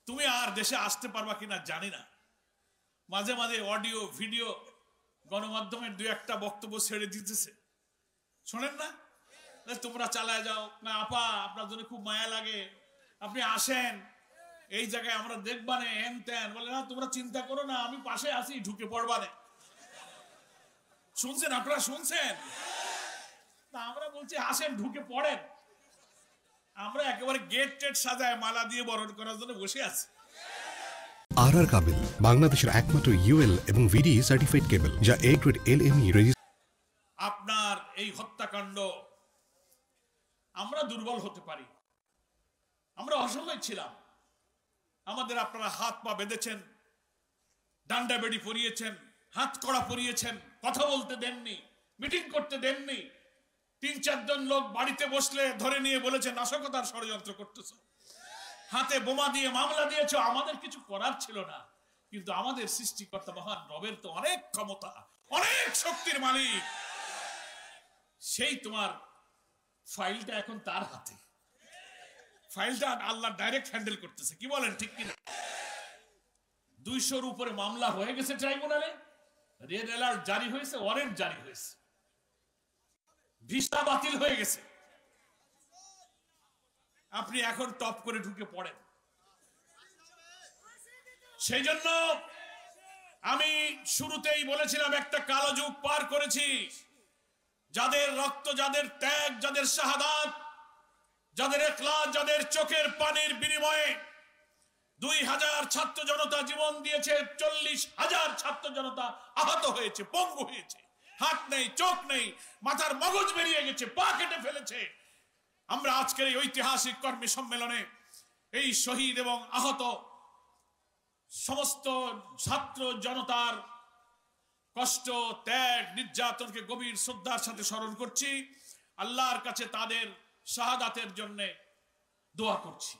তুমি আর দেশে আসতে পারবা কিনা জানি না। মাঝে মাঝে অডিও ভিডিও গণমাধ্যমের দুই একটা বক্তব্য ছেড়ে দিতেছে, শোনেন না? তোমরা চালায় যাও না আপা, আপনার জন্য খুব মায়া লাগে, আপনি আসেন, এই জায়গায় আমরা দেখবানে, হেন তেন বলে। না, তোমরা চিন্তা করো না, আমি পাশে আছি, ঢুকে পড়বানে। শুনছেন আপনারা? শুনছেন? তা আমরা বলছি আসেন, ঢুকে পড়েন। আমরা একেবারে গেট টেট সাজায় মালা দিয়ে বরণ করার জন্য বসে আছি। আর কাবেল বাংলাদেশের একমাত্র ইউএল এবং ভিডি সার্টিফাইড কেবল, যা এ গ্রেড এলএমই রেজিস্ট্রেশন। আপনার এই হত্যাকাণ্ড, আমরা দুর্বল হতে পারি, আমরা অসহায় ছিলাম, আমাদের আপনারা হাত পা বেঁধেছেন, ডান্ডা বেড়ি পরিয়েছেন, হাত কড়া পরিয়েছেন, কথা বলতে দেননি, মিটিং করতে দেননি। ৩-৪ জন লোক বাড়িতে বসলে ধরে নিয়ে বলেছে নাশকতার ষড়যন্ত্র করতেছ, হাতে বোমা দিয়ে মামলা দিয়েছ। আমাদের কিছু করার ছিল না, কিন্তু আমাদের সৃষ্টিকর্তা মহান রবের তো অনেক ক্ষমতা, অনেক শক্তির মালিক। সেই তোমার ফাইলটা এখন তার হাতে, ফাইলটা আল্লাহ ডাইরেক্ট হ্যান্ডেল করতেছে। কি বলেন, ঠিক কিনা? 200-র উপরে মামলা হয়ে গেছে ট্রাইব্যুনালে, রেড অ্যালার্ট জারি হয়েছে, ওয়ারেন্ট জারি হয়েছে, ভিসা বাতিল হয়ে গেছে। আপনি এখন টপ করে ঢুকে পড়েন। সেই জন্য আমি শুরুতেই বলেছিলাম, একটা কালো যুগ পার করেছি। যাদের রক্ত, যাদের ত্যাগ, যাদের শাহাদাত, যাদের ইখলাস, যাদের চোখের পানির বিনিময়ে 2000 ছাত্র জনতা জীবন দিয়েছে, 40,000 ছাত্র জনতা আহত হয়েছে, পঙ্গু হয়েছে, হাত নেই, চোখ নেই, মাথার মগজ বেরিয়ে গেছে, পা কেটে ফেলেছে। আমরা আজকের এই ঐতিহাসিক কর্মী সম্মেলনে এই শহীদ এবং আহত সমস্ত ছাত্র জনতার কষ্ট, ত্যাগ, নির্যাতনকে গভীর শ্রদ্ধার সাথে স্মরণ করছি। আল্লাহর কাছে তাদের শাহাদাতের জন্য দোয়া করছি।